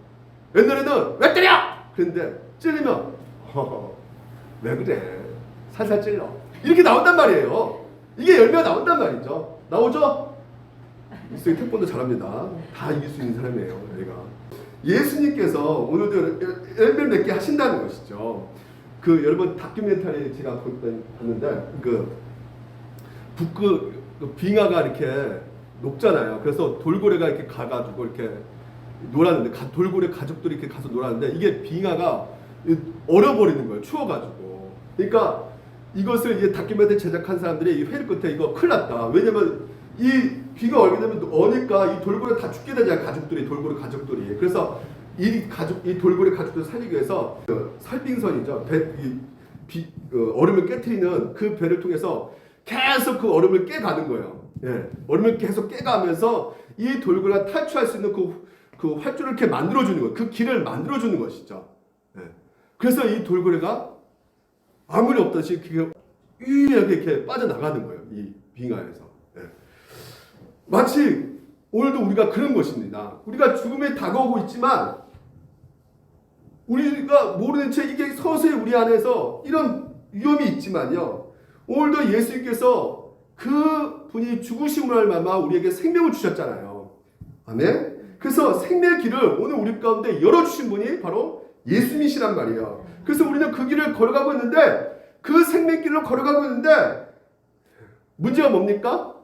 옛날에는 왜 때려? 그런데 찔리면 왜 그래? 살살 찔러. 이렇게 나온단 말이에요. 이게 열매가 나온단 말이죠. 나오죠? 이승이 태권도 잘합니다. 다 이길 수 있는 사람이에요. 얘가. 예수님께서 오늘도 열매를 맺게 하신다는 것이죠. 여러분 다큐멘터리 제가 봤는데 빙하가 이렇게 녹잖아요. 그래서 돌고래가 이렇게 가가지고 이렇게 놀았는데 돌고래 가족들이 이렇게 가서 놀았는데 이게 빙하가 얼어버리는 거예요. 추워가지고. 그러니까 이것을 이제 다큐멘터리 제작한 사람들이 이 회의 끝에 이거 큰일 났다. 왜냐면 이 비가 얼게 되면 어니까 이 돌고래 다 죽게 되잖아요. 돌고래 가족들이. 그래서 이 돌고래 가족들 살리기 위해서 살빙선이죠. 얼음을 깨트리는 그 배를 통해서 계속 그 얼음을 깨가는 거예요. 얼음을 계속 깨가면서 이 돌고래가 탈출할 수 있는 그 활주를 이렇게 만들어주는 거예요. 그 길을 만들어주는 것이죠. 그래서 이 돌고래가 아무리 없듯이 유일하게 이렇게 빠져나가는 거예요. 이 빙하에서. 마치 오늘도 우리가 그런 것입니다. 우리가 죽음에 다가오고 있지만 우리가 모르는 채 이게 서서히 우리 안에서 이런 위험이 있지만요. 오늘도 예수님께서 그 분이 죽으심으로 말미암아 우리에게 생명을 주셨잖아요. 아멘. 그래서 생명의 길을 오늘 우리 가운데 열어주신 분이 바로 예수님이시란 말이에요. 그래서 우리는 그 길을 걸어가고 있는데 그 생명길로 걸어가고 있는데 문제가 뭡니까?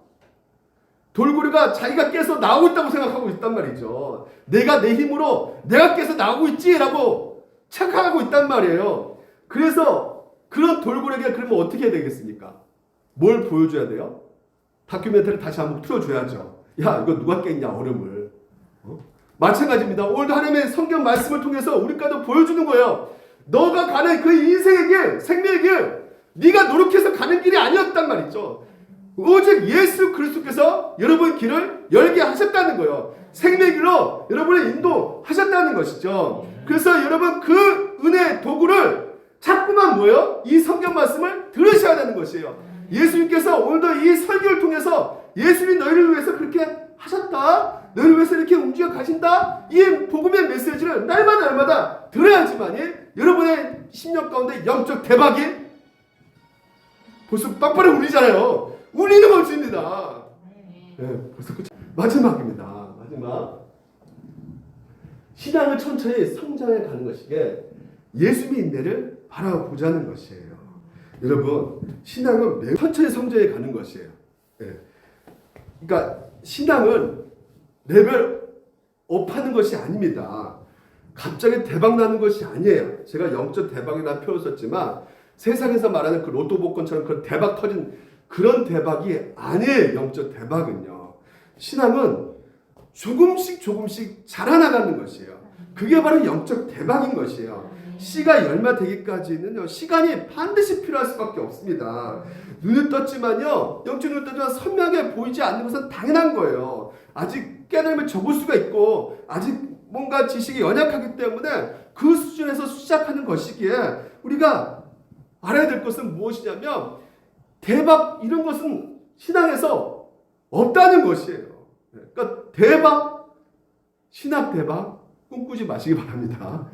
돌고래가 자기가 깨서 나오고 있다고 생각하고 있단 말이죠. 내가 내 힘으로 내가 깨서 나오고 있지라고 착각하고 있단 말이에요. 그래서 그런 돌고래에게 그러면 어떻게 해야 되겠습니까? 뭘 보여줘야 돼요? 다큐멘터리 다시 한번 틀어줘야죠. 야, 이거 누가 깼냐, 얼음을. 마찬가지입니다. 오늘도 하나님의 성경 말씀을 통해서 우리까지 보여주는 거예요. 너가 가는 그 인생의 길, 생명의 길, 네가 노력해서 가는 길이 아니었단 말이죠. 오직 예수 그리스도께서 여러분 길을 열게 하셨다는 거예요. 생명의 길로 여러분을 인도하셨다는 것이죠. 그래서 여러분 그 은혜의 도구를 자꾸만 뭐예요? 이 성경 말씀을 들으셔야 되는 것이에요. 예수님께서 오늘도 이 설교를 통해서 예수님이 너희를 위해서 그렇게 하셨다. 너희를 위해서 이렇게 움직여 가신다. 이 복음의 메시지를 날마다 들어야지만이 여러분의 심령 가운데 영적 대박이 벌써 빵빵히 울리잖아요. 울리는 것입니다. 네, 벌써 끝. 마지막입니다. 마지막. 신앙을 천천히 성장해 가는 것이게 예수님의 인내를 바라보자는 것이에요. 여러분, 신앙은 매우 천천히 성장해 가는 것이에요. 네. 그러니까 신앙은 레벨업하는 것이 아닙니다. 갑자기 대박 나는 것이 아니에요. 제가 영적 대박이나 표현 썼지만 세상에서 말하는 그 로또 복권처럼 그런 대박 터진 그런 대박이 아니에요. 영적 대박은요. 신앙은 조금씩 자라나가는 것이에요. 그게 바로 영적 대박인 것이에요. 씨가 열매되기까지는요, 시간이 반드시 필요할 수밖에 없습니다. 눈을 떴지만요, 영적 눈을 떴지만 선명하게 보이지 않는 것은 당연한 거예요. 아직 깨달음을 접을 수가 있고 아직 뭔가 지식이 연약하기 때문에 그 수준에서 시작하는 것이기에 우리가 알아야 될 것은 무엇이냐면 대박 이런 것은 신앙에서 없다는 것이에요. 그러니까 대박, 신학 대박 꿈꾸지 마시기 바랍니다.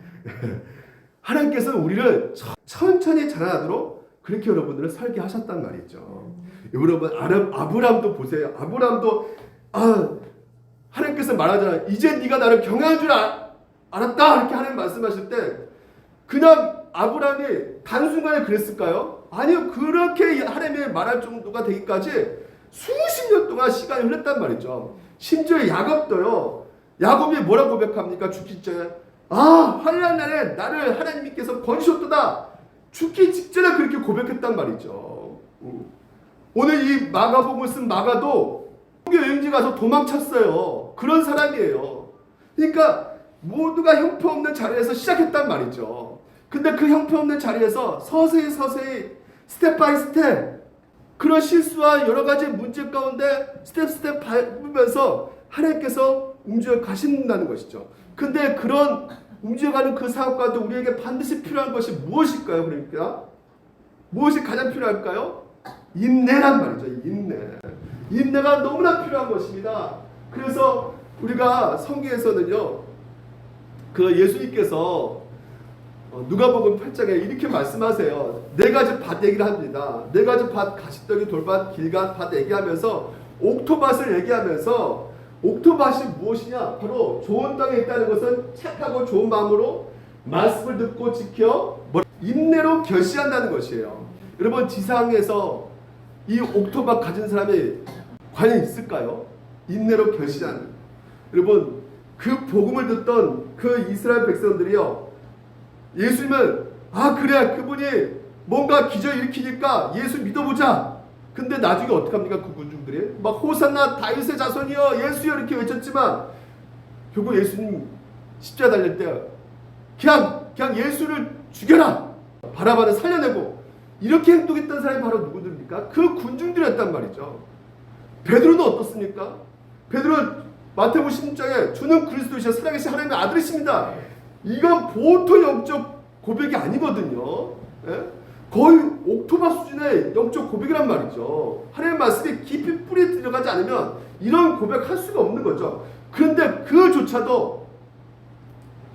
하나님께서는 우리를 천천히 자라나도록 그렇게 여러분들을 설계하셨단 말이죠. 여러분 아브람도 보세요. 아브람도 하나님께서 말하잖아요. 이제 네가 나를 경외한 줄 알았다. 이렇게 하나님 말씀하실 때 그냥 아브람이 단순간에 그랬을까요? 아니요. 그렇게 하나님이 말할 정도가 되기까지 수십 년 동안 시간이 흘렀단 말이죠. 심지어 야곱도요. 야곱이 뭐라고 고백합니까? 죽기 전에 환난 날에 나를 하나님께서 건지셨도다. 죽기 직전에 그렇게 고백했단 말이죠. 오늘 이 마가복음을 쓴 마가도 여행지 가서 도망쳤어요. 그런 사람이에요. 그러니까 모두가 형편없는 자리에서 시작했단 말이죠. 근데 그 형편없는 자리에서 서서히 스텝 바이 스텝 그런 실수와 여러 가지 문제 가운데 스텝 밟으면서 하나님께서 움직여 가신다는 것이죠. 근데 그런 움직여가는 그 상황 가운데 우리에게 반드시 필요한 것이 무엇일까요? 그러니까 무엇이 가장 필요할까요? 인내란 말이죠. 인내가 너무나 필요한 것입니다. 그래서 우리가 성경에서는요, 그 예수님께서 누가복음 8장에 이렇게 말씀하세요. 네 가지 밭 얘기를 합니다. 네 가지 밭, 가시떨기, 돌밭, 길갓 밭 얘기하면서 옥토밭을 얘기하면서 옥토밭이 무엇이냐? 바로 좋은 땅에 있다는 것은 착하고 좋은 마음으로 말씀을 듣고 지켜 인내로 결시한다는 것이에요. 여러분 지상에서 이 옥토밭 가진 사람이 과연 있을까요? 인내로 결시하는. 여러분 그 복음을 듣던 그 이스라엘 백성들이요, 예수님은 그래 그분이 뭔가 기적 일으키니까 예수 믿어보자. 근데 나중에 어떻게 합니까? 그 군중들이 막 호산나 다윗의 자손이여 예수여 이렇게 외쳤지만 결국 예수님 십자가 달릴 때 그냥 예수를 죽여라, 바라바를 살려내고 이렇게 행동했던 사람이 바로 누구들입니까? 그 군중들이었단 말이죠. 베드로는 어떻습니까? 베드로는 마태복음 16장에 주는 그리스도이시여 살아계신 하나님의 아들이십니다. 이건 보통 영적 고백이 아니거든요. 예? 거의 옥토바 수준의 영적 고백이란 말이죠. 하나님의 말씀이 깊이 뿌리에 들어가지 않으면 이런 고백할 수가 없는 거죠. 그런데 그조차도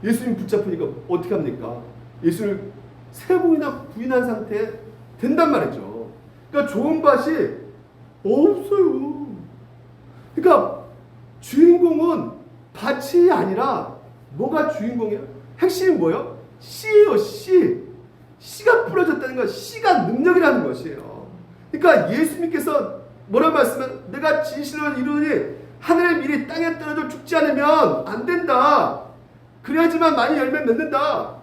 예수님 붙잡으니까 어떻게 합니까? 예수를 세 번이나 부인한 상태에 된단 말이죠. 그러니까 좋은 밭이 없어요. 그러니까 주인공은 밭이 아니라 뭐가 주인공이에요? 핵심이 뭐예요? 씨예요, 씨. 씨가 뿌려졌다는 건 씨가 능력이라는 것이에요. 그러니까 예수님께서 뭐라 말씀하면 내가 진실을 이루니 하늘의 밀이 땅에 떨어져 죽지 않으면 안 된다. 그래야지만 많이 열매 맺는다.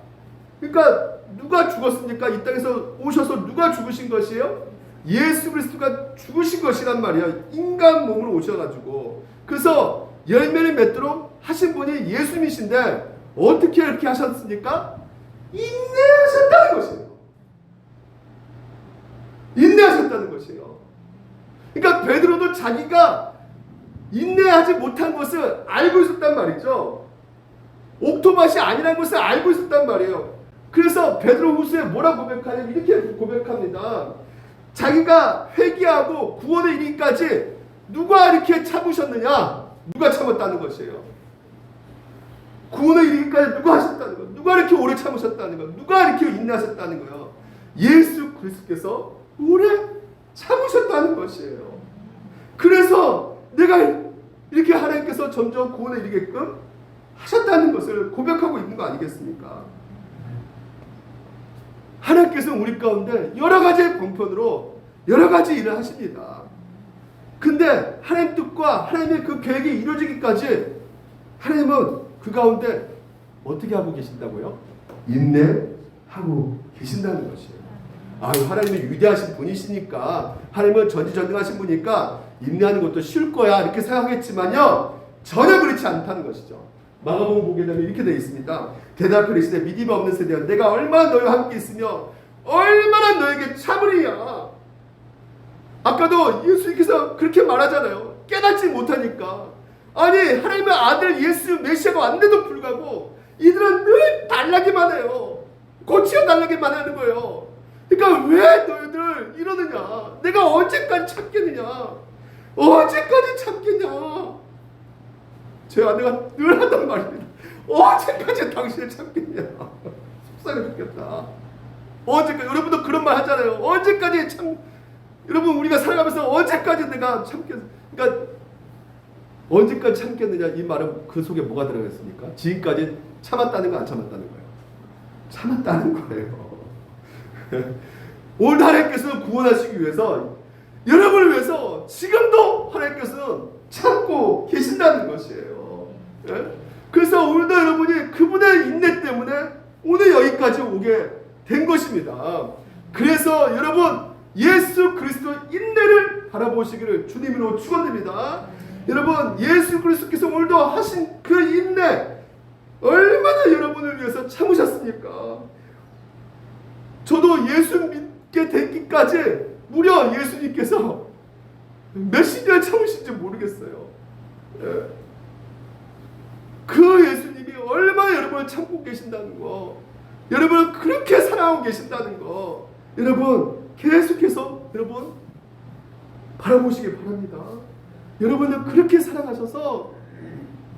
그러니까 누가 죽었습니까? 이 땅에서 오셔서 누가 죽으신 것이에요? 예수 그리스도가 죽으신 것이란 말이야. 인간 몸으로 오셔가지고. 그래서 열매를 맺도록 하신 분이 예수님이신데 어떻게 이렇게 하셨습니까? 인내하셨다는 것이에요. 인내하셨다는 것이에요. 그러니까 베드로도 자기가 인내하지 못한 것을 알고 있었단 말이죠. 옥토밭이 아니라는 것을 알고 있었단 말이에요. 그래서 베드로 후서에 뭐라 고백하냐면 이렇게 고백합니다. 자기가 회개하고 구원에 이르기까지 누가 이렇게 참으셨느냐? 누가 참았다는 것이에요. 구원에 이르기까지 누가 하셨다는 것? 누가 이렇게 오래 참으셨다는 것? 누가 이렇게 인내하셨다는 거예요? 예수 그리스도께서 오래 참으셨다는 것이에요. 그래서 내가 이렇게 하나님께서 점점 구원에 이르게끔 하셨다는 것을 고백하고 있는 거 아니겠습니까? 하나님께서는 우리 가운데 여러 가지 방편으로 여러 가지 일을 하십니다. 근데 하나님 뜻과 하나님의 그 계획이 이루어지기까지 하나님은 그 가운데 어떻게 하고 계신다고요? 인내하고 계신다는 것이에요. 아유, 하나님은 위대하신 분이시니까, 하나님은 전지전능하신 분이니까 인내하는 것도 쉬울 거야 이렇게 생각했지만요, 전혀 그렇지 않다는 것이죠. 마가복음 보게 되면 이렇게 되어 있습니다. 대답하여 이르시되 믿음이 없는 세대여, 내가 얼마나 너희와 함께 있으며 얼마나 너에게 참으리야. 아까도 예수님께서 그렇게 말하잖아요. 깨닫지 못하니까. 아니, 하나님의 아들 예수 메시아가 왔는데도 불구하고 이들은 늘 달라기만 해요. 고치어 달라기만 하는 거예요. 그러니까 왜 너희들 이러느냐? 내가 언제까지 참겠느냐? 언제까지 참겠냐? 제 아내가 늘 하던 말입니다. 언제까지 당신을 참겠냐? 속상해 죽겠다. 언제까지? 여러분도 그런 말 하잖아요. 언제까지 참? 여러분, 우리가 살아가면서 언제까지 내가 참겠? 그러니까 언제까지 참겠느냐? 이 말은 그 속에 뭐가 들어가 있습니까? 지금까지 참았다는 거, 안 참았다는 거예요? 참았다는 거예요. 오늘 하나님께서는 구원하시기 위해서, 여러분을 위해서 지금도 하나님께서는 참고 계신다는 것이에요. 예? 그래서 오늘도 여러분이 그분의 인내 때문에 오늘 여기까지 오게 된 것입니다. 그래서 여러분, 예수 그리스도 인내를 바라보시기를 주님으로 축원드립니다. 여러분, 예수 그리스도께서 오늘도 하신 그 인내, 얼마나 여러분을 위해서 참으셨습니까? 저도 예수 믿게 되기까지 무려 예수님께서 몇십 년 참으신지 모르겠어요. 예. 그 예수님이 얼마나 여러분을 참고 계신다는 거, 여러분을 그렇게 사랑하고 계신다는 거, 여러분 계속해서 여러분 바라보시기 바랍니다. 여러분을 그렇게 사랑하셔서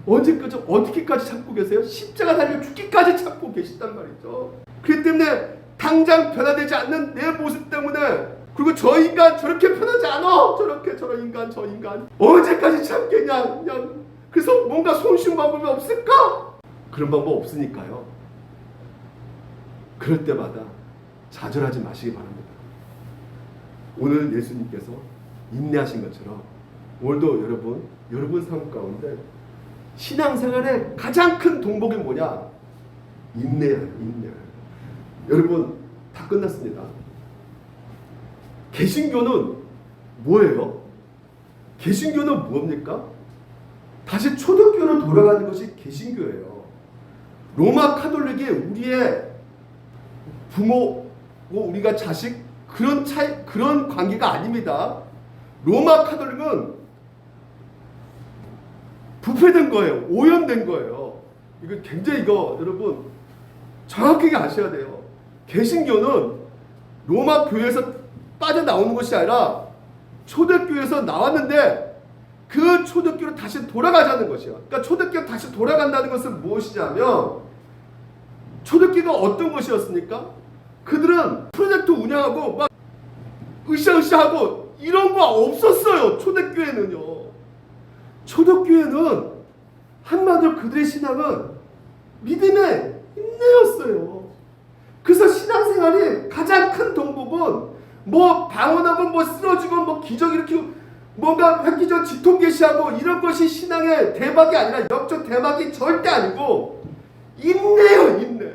언제까지, 어떻게까지 참고 계세요? 십자가 달려 죽기까지 참고 계신단 말이죠. 그렇기 때문에 당장 변화되지 않는 내 모습 때문에, 그리고 저 인간 저렇게 변하지 않아, 저렇게 저런 인간 저 인간 언제까지 참겠냐, 그냥 그래서 뭔가 손쉬운 방법이 없을까? 그런 방법 없으니까요. 그럴 때마다 좌절하지 마시기 바랍니다. 오늘 예수님께서 인내하신 것처럼 오늘도 여러분 삶 가운데 신앙생활의 가장 큰 동복이 뭐냐? 인내야, 인내. 여러분, 다 끝났습니다. 개신교는 뭐예요? 개신교는 뭡니까? 다시 초대교로 돌아가는 것이 개신교예요. 로마 카톨릭이 우리의 부모고 우리가 자식, 그런 관계가 아닙니다. 로마 카톨릭은 부패된 거예요. 오염된 거예요. 이거 굉장히 여러분 정확하게 아셔야 돼요. 개신교는 로마 교회에서 빠져나오는 것이 아니라 초대교회에서 나왔는데 그 초대교회로 다시 돌아가자는 것이에요. 그러니까 초대교회로 다시 돌아간다는 것은 무엇이냐면, 초대교회가 어떤 것이었습니까? 그들은 프로젝트 운영하고 막 으쌰으쌰하고 이런 거 없었어요. 초대교회는요. 초대교회는 한마디로 그들의 신앙은 믿음의 인내였어요. 그래서 신앙생활이 가장 큰 동복은 뭐 방언하고 뭐 쓰러지고 뭐 기적 일으키고 뭔가 획기적 지통 계시하고 이런 것이 신앙의 대박이 아니라 영적 대박이 절대 아니고 인내요, 인내.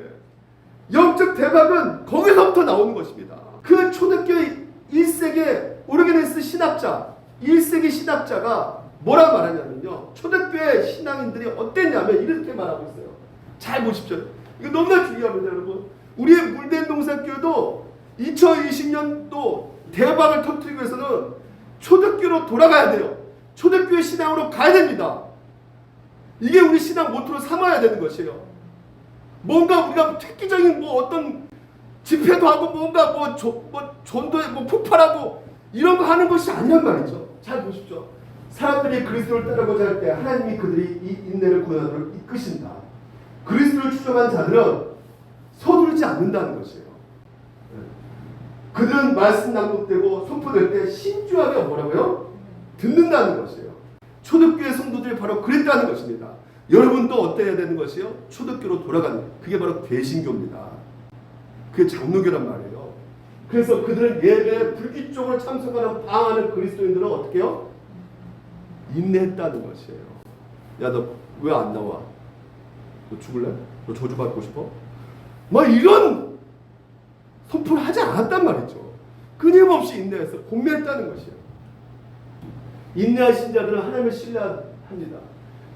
영적 대박은 거기서부터 나오는 것입니다. 그 초대교 1세기 오르게네스 신학자 1세기 신학자가 뭐라 말하냐면요, 초대교회 신앙인들이 어땠냐면 이렇게 말하고 있어요. 잘 보십시오. 이거 너무나 중요합니다, 여러분. 우리의 물된 동산교회도 2020년도 대박을 터뜨리기 위해서는 초대교회로 돌아가야 돼요. 초대교회 신앙으로 가야 됩니다. 이게 우리 신앙 모토로 삼아야 되는 것이에요. 뭔가 우리가 획기적인 뭐 어떤 집회도 하고 뭔가 뭐 전도에 뭐 폭발하고 이런 거 하는 것이 아니란 말이죠. 잘 보십시오. 사람들이 그리스도를 따르고자 할 때 하나님이 그들이 이 인내를 고난으로 이끄신다. 그리스도를 추종한 자들은 서두르지 않는다는 것이에요. 그들은 말씀 낭독되고 선포될 때 신중하게 뭐라고요? 듣는다는 것이에요. 초대교회 성도들이 바로 그랬다는 것입니다. 여러분도 어때야 되는 것이요? 초대교회로 돌아가는, 그게 바로 개신교입니다. 그게 장로교란 말이에요. 그래서 그들은 예배에 불기적으로 참석하는 방하는 그리스도인들은 어떻게 해요? 인내했다는 것이에요. 야, 너 왜 안 나와? 너 죽을래? 너 저주받고 싶어? 뭐 이런 선포를 하지 않았단 말이죠. 끊임없이 인내해서 공매했다는 것이에요. 인내하신 자들은 하나님을 신뢰합니다.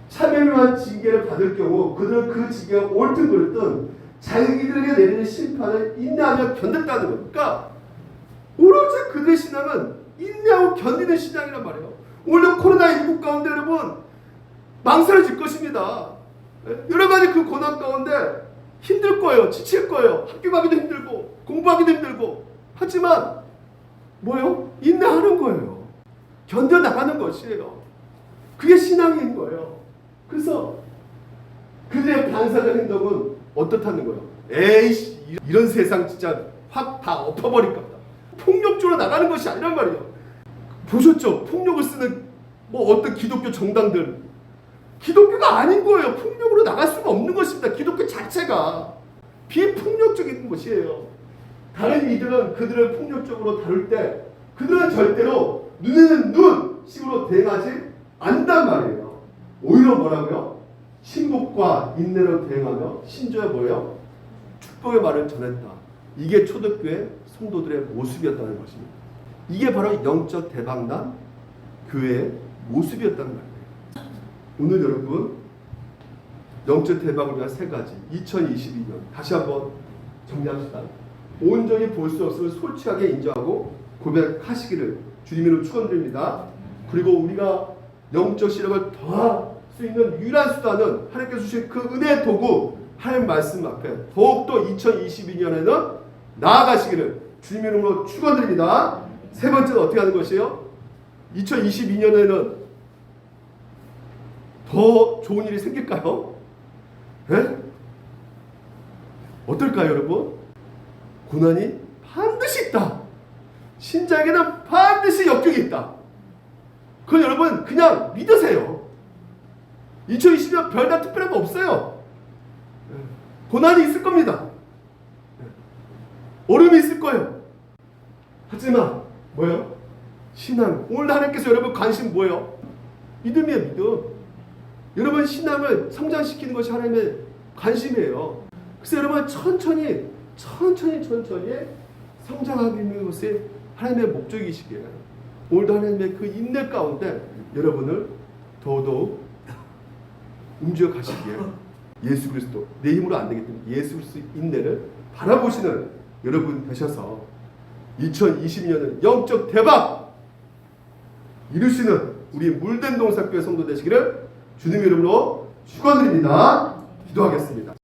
참여한 징계를 받을 경우 그들은 그 징계가 옳든 그르든 자기들에게 내리는 심판을 인내하며 견뎠다는 거예요. 그러니까 오로지 그들의 신앙은 인내하고 견디는 신앙이란 말이에요. 오늘 코로나19 가운데 여러분 망설여질 것입니다. 여러 가지 그 고난 가운데 힘들 거예요. 지칠 거예요. 학교 가기도 힘들고 공부하기도 힘들고 하지만 뭐예요? 인내하는 거예요. 견뎌나가는 것이에요. 그게 신앙인 거예요. 그래서 그들의 반사적 행동은 어떻다는 거예요? 에이씨, 이런 세상 진짜 확 다 엎어버릴까 보다. 폭력적으로 나가는 것이 아니란 말이에요. 보셨죠? 폭력을 쓰는 뭐 어떤 기독교 정당들, 기독교가 아닌 거예요. 폭력으로 나갈 수가 없는 것입니다. 기독교 자체가 비폭력적인 것이에요. 다른 이들은 그들을 폭력적으로 다룰 때 그들은 절대로 눈에는 눈 식으로 대응하지 않단 말이에요. 오히려 뭐라고요? 신복과 인내로 대응하며 심지어 뭐예요? 축복의 말을 전했다. 이게 초대교회 성도들의 모습이었다는 것입니다. 이게 바로 영적 대박난 교회의 모습이었다는 말이에요. 오늘 여러분 영적 대박을 위한 세 가지 2022년 다시 한번 정리합시다. 온전히 볼 수 없음을 솔직하게 인정하고 고백하시기를 주님으로 축원드립니다. 그리고 우리가 영적 시력을 더할 수 있는 유일한 수단은 하나님께서 주신 그 은혜의 도구 하나님 말씀 앞에 더욱더 2022년에는 나아가시기를 주님 이름으로 축원드립니다. 세 번째는 어떻게 하는 것이에요? 2022년에는 더 좋은 일이 생길까요? 네? 어떨까요, 여러분? 고난이 반드시 있다. 신자에게는 반드시 역경이 있다. 그건 여러분 그냥 믿으세요. 2020년 별다른 특별한 거 없어요. 고난이 있을 겁니다. 어려움이 있을 거예요. 하지만 뭐예요? 신앙. 오늘 하나님께서 여러분 관심 뭐예요? 믿음이에요, 믿음. 여러분 신앙을 성장시키는 것이 하나님의 관심이에요. 그래서 여러분 천천히 성장하는 것이 하나님의 목적이시기에 오늘도 하나님의 그 인내 가운데 여러분을 더더욱 움직여 가시기에 예수 그리스도, 내 힘으로 안 되기 때문에 예수 그리스도 인내를 바라보시는 여러분 되셔서 2020년은 영적 대박 이루시는 우리 물된 동산교회 성도 되시기를 주님 이름으로 축원드립니다. 기도하겠습니다.